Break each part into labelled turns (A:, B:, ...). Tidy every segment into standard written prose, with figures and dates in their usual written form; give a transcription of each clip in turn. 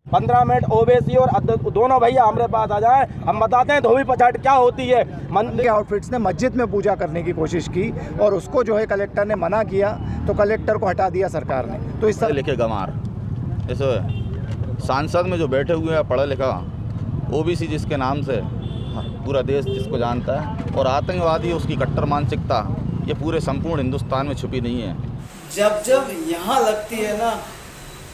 A: 15 minute Owaisi और दोनों भैया हमारे पास आ जाएं, हम बताते हैं धोबी पछाड़ क्या होती है।
B: मंदिर के आउटफिट्स ने मस्जिद में पूजा करने की कोशिश की और उसको जो है कलेक्टर ने मना किया, तो कलेक्टर को हटा दिया सरकार ने। तो इस
C: लिखे गंवार इस सांसद में जो बैठे हुए हैं पढ़ा लिखा ओबीसी जिसके नाम से पूरा देश जिसको जानता है, और आतंकवादी उसकी कट्टर मानसिकता ये पूरे संपूर्ण हिंदुस्तान में छुपी नहीं है।
D: जब जब यहाँ लगती है ना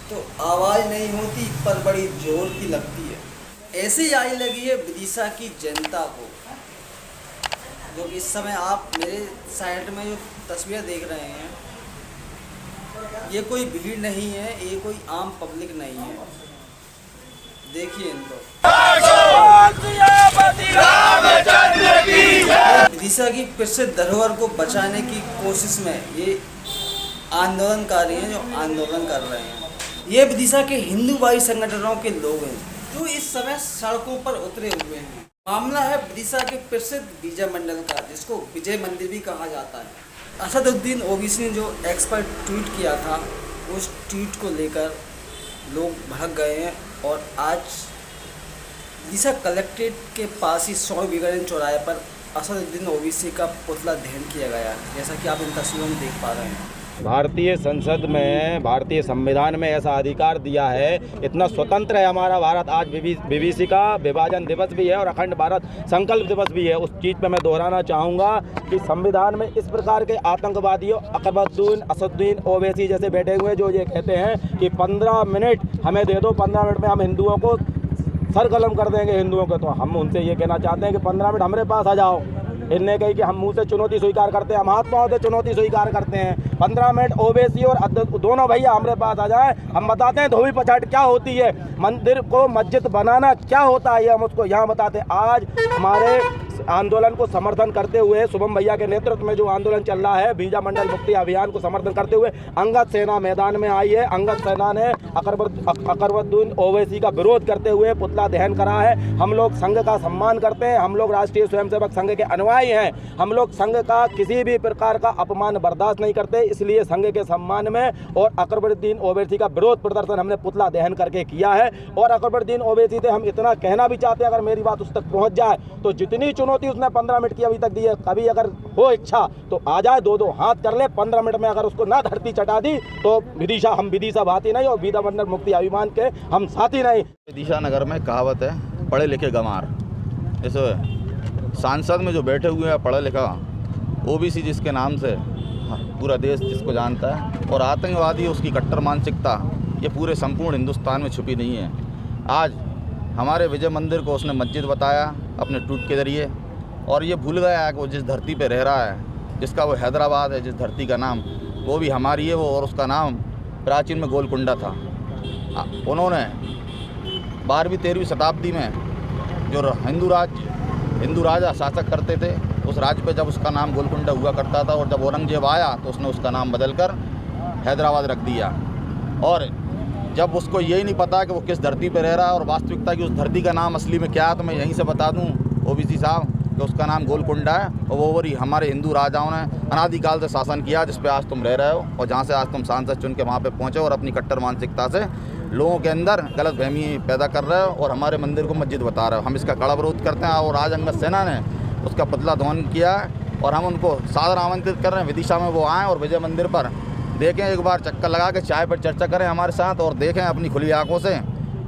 D: तो आवाज़ नहीं होती, पर बड़ी जोर की लगती है। ऐसी आई लगी है विदिशा की जनता को, जो कि इस समय आप मेरे साइड में जो तस्वीर देख रहे हैं, ये कोई भीड़ नहीं है, ये कोई आम पब्लिक नहीं है। देखिए इनको। विदिशा की प्रसिद्ध धरोहर को बचाने की कोशिश में ये आंदोलनकारी हैं जो आंदोलन कर रहे हैं। ये विदिशा के हिंदूवादी संगठनों के लोग हैं जो इस समय सड़कों पर उतरे हुए हैं। मामला है विदिशा के प्रसिद्ध विजय मंडल का, जिसको विजय मंदिर भी कहा जाता है। असदुद्दीन ओवैसी ने जो एक्सपर्ट ट्वीट किया था, उस ट्वीट को लेकर लोग भड़क गए हैं और आज विदिशा कलेक्ट्रेट के पास ही 100 विगड़न चौराहे पर असदुद्दीन ओवैसी का पुतला दहन किया गया है, जैसा कि आप इन तस्वीरों में देख पा रहे हैं।
A: भारतीय संसद में, भारतीय संविधान में ऐसा अधिकार दिया है, इतना स्वतंत्र है हमारा भारत। आज बीबीसी का विभाजन दिवस भी है और अखंड भारत संकल्प दिवस भी है। उस चीज़ पे मैं दोहराना चाहूँगा कि संविधान में इस प्रकार के आतंकवादियों अकबरुद्दीन, असदुद्दीन ओवैसी जैसे बैठे हुए जो ये कहते हैं कि 15 मिनट हमें दे दो, 15 मिनट में हम हिंदुओं को सरगर्म कर देंगे हिंदुओं को, तो हम उनसे ये कहना चाहते हैं कि 15 मिनट हमारे पास आ जाओ। इनने कही कि हम मुंह से चुनौती स्वीकार करते हैं, हम हाथ पाँव से चुनौती स्वीकार करते हैं। 15 मिनट ओवैसी और दोनों भैया हमारे पास आ जाएं, हम बताते हैं धोबी पछाड़ क्या होती है, मंदिर को मस्जिद बनाना क्या होता है, ये हम उसको यहाँ बताते हैं। आज हमारे आंदोलन को समर्थन करते हुए शुभम भैया के नेतृत्व में जो आंदोलन चल रहा है, बीजा मंडल मुक्ति अभियान को समर्थन करते हुए अंगद सेना मैदान में आई है। अंगद सेना ने अकबरुद्दीन ओवैसी का विरोध करते हुए पुतला दहन करा है। हम लोग संघ का सम्मान करते हैं, हम लोग राष्ट्रीय स्वयंसेवक संघ के अनुयायी हैं, हम लोग संघ का किसी भी प्रकार का अपमान बर्दाश्त नहीं करते, इसलिए संघ के सम्मान में और अकबरुद्दीन ओवैसी का विरोध प्रदर्शन हमने पुतला दहन करके किया है। और अकबरुद्दीन ओवैसी से हम इतना कहना भी चाहते हैं, अगर मेरी बात उस तक पहुंच जाए तो जितनी चुनौती उसने 15 मिनट की अभी तक दी है, कभी अगर हो इच्छा तो आ जाए, दो हाथ कर ले। 15 मिनट में अगर उसको ना धरती चटा दी तो हम विदिशा भाती नहीं और बीजा मंडल मुक्ति अभियान के हम साथी नहीं।
C: विदिशा नगर में कहावत है, पढ़े लिखे गंवार इस सांसद में जो बैठे हुए हैं पढ़ा लिखा ओबीसी जिसके नाम से पूरा देश जिसको जानता है, और आतंकवादी उसकी कट्टर मानसिकता ये पूरे संपूर्ण हिंदुस्तान में छुपी नहीं है। आज हमारे विजय मंदिर को उसने मस्जिद बताया अपने ट्वीट के ज़रिए, और ये भूल गया है कि वो जिस धरती पे रह रहा है, जिसका वो हैदराबाद है, जिस धरती का नाम वो भी हमारी है वो, और उसका नाम प्राचीन में गोलकुंडा था। उन्होंने 12वीं 13वीं शताब्दी में जो हिंदू राजा शासक करते थे, उस राज्य पे जब उसका नाम गोलकुंडा हुआ करता था, और जब औरंगजेब आया तो उसने उसका नाम बदलकर हैदराबाद रख दिया। और जब उसको यही नहीं पता कि वो किस धरती पे रह रहा है और वास्तविकता की उस धरती का नाम असली में क्या है, तो मैं यहीं से बता दूं ओबीसी साहब कि उसका नाम गोलकुंडा है, और वो वही हमारे हिंदू राजाओं ने अनादिकाल से शासन किया, जिस पे आज तुम रह रहे हो और जहाँ से आज तुम सांसद चुन के वहाँ पे पहुँचे और अपनी कट्टर मानसिकता से लोगों के अंदर गलत फहमी पैदा कर रहे हो और हमारे मंदिर को मस्जिद बता रहे हो। हम इसका कड़ा विरोध करते हैं, और आज अंगद सेना ने उसका पुतला दहन किया है, और हम उनको सादर आमंत्रित कर रहे हैं विदिशा में वो आएँ और विजय मंदिर पर देखें, एक बार चक्कर लगा के चाय पर चर्चा करें हमारे साथ, और देखें अपनी खुली आंखों से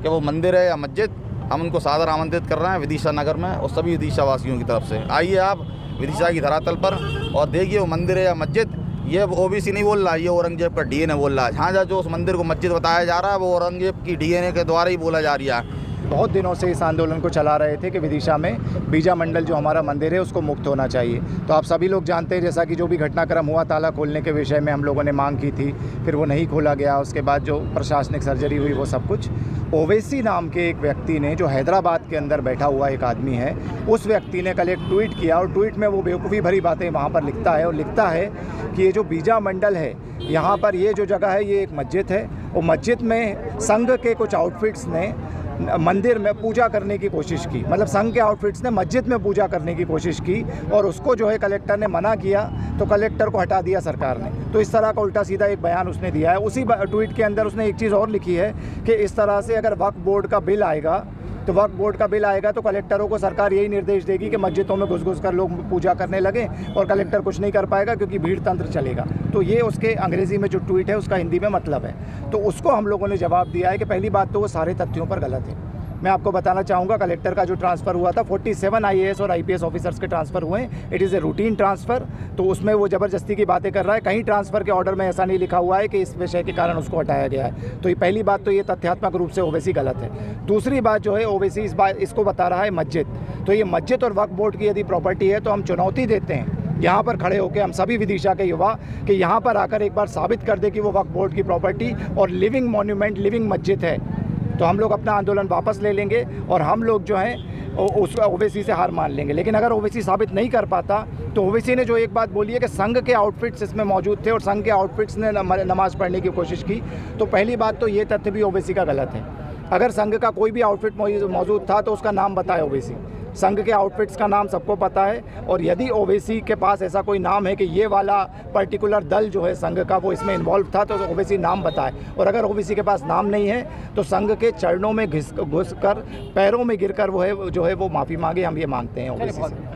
C: कि वो मंदिर है या मस्जिद। हम उनको सादर आमंत्रित कर रहे हैं विदिशा नगर में और सभी विदिशा वासियों की तरफ से। आइए आप विदिशा की धरातल पर और देखिए वो मंदिर है या मस्जिद, ये ओबीसी नहीं बोल रहा, ये औरंगजेब का डीएनए बोल रहा है। जहाँ जो उस मंदिर को मस्जिद बताया जा रहा है वो औरंगजेब की डीएनए के द्वारा ही बोला जा रहा है।
B: बहुत दिनों से इस आंदोलन को चला रहे थे कि विदिशा में बीजा मंडल जो हमारा मंदिर है उसको मुक्त होना चाहिए। तो आप सभी लोग जानते हैं, जैसा कि जो भी घटनाक्रम हुआ, ताला खोलने के विषय में हम लोगों ने मांग की थी, फिर वो नहीं खोला गया, उसके बाद जो प्रशासनिक सर्जरी हुई वो सब कुछ। ओवैसी नाम के एक व्यक्ति ने, जो हैदराबाद के अंदर बैठा हुआ एक आदमी है, उस व्यक्ति ने कल एक ट्वीट किया, और ट्वीट में वो बेवकूफ़ी भरी बातें वहाँ पर लिखता है, और लिखता है कि ये जो बीजा मंडल है यहाँ पर, ये जो जगह है ये एक मस्जिद है, और मस्जिद में संघ के कुछ आउटफिट्स ने मंदिर में पूजा करने की कोशिश की, मतलब संघ के आउटफिट्स ने मस्जिद में पूजा करने की कोशिश की और उसको जो है कलेक्टर ने मना किया तो कलेक्टर को हटा दिया सरकार ने। तो इस तरह का उल्टा सीधा एक बयान उसने दिया है। उसी ट्वीट के अंदर उसने एक चीज़ और लिखी है कि इस तरह से अगर वक्फ बोर्ड का बिल आएगा तो कलेक्टरों को सरकार यही निर्देश देगी कि मस्जिदों में घुस कर लोग पूजा करने लगे और कलेक्टर कुछ नहीं कर पाएगा क्योंकि भीड़ तंत्र चलेगा। तो ये उसके अंग्रेज़ी में जो ट्वीट है उसका हिंदी में मतलब है। तो उसको हम लोगों ने जवाब दिया है कि पहली बात तो वो सारे तथ्यों पर गलत है। मैं आपको बताना चाहूँगा कलेक्टर का जो ट्रांसफ़र हुआ था 47 IAS और IPS ऑफिसर्स के ट्रांसफ़र हुए हैं। It is a routine transfer. तो उसमें वो ज़बरदस्ती की बातें कर रहा है। कहीं ट्रांसफ़र के ऑर्डर में ऐसा नहीं लिखा हुआ है कि इस विषय के कारण उसको हटाया गया है। तो ये पहली बात तो ये तथ्यात्मक रूप से ओवैसी गलत है। दूसरी बात जो है ओवैसी इसको बता रहा है मस्जिद। तो ये मस्जिद और वक्फ बोर्ड की यदि प्रॉपर्टी है तो हम चुनौती देते हैं यहाँ पर खड़े होकर हम सभी विदिशा के युवा कि यहाँ पर आकर एक बार साबित कर दे कि वो वक्फ बोर्ड की प्रॉपर्टी और लिविंग मॉन्यूमेंट लिविंग मस्जिद है। तो हम लोग अपना आंदोलन वापस ले लेंगे और हम लोग जो हैं उस ओवैसी से हार मान लेंगे। लेकिन अगर ओवैसी साबित नहीं कर पाता तो ओवैसी ने जो एक बात बोली है कि संघ के आउटफिट्स इसमें मौजूद थे और संघ के आउटफिट्स ने नमाज़ पढ़ने की कोशिश की, तो पहली बात तो ये तथ्य भी ओवैसी का गलत है। अगर संघ का कोई भी आउटफिट मौजूद था तो उसका नाम बताए ओवैसी। संघ के आउटफिट्स का नाम सबको पता है और यदि ओवैसी के पास ऐसा कोई नाम है कि ये वाला पर्टिकुलर दल जो है संघ का वो इसमें इन्वॉल्व था तो ओवैसी नाम बताए। और अगर ओवैसी के पास नाम नहीं है तो संघ के चरणों में घुस कर पैरों में गिरकर वो है जो है वो माफ़ी मांगे। हम ये मांगते हैं ओवैसी से।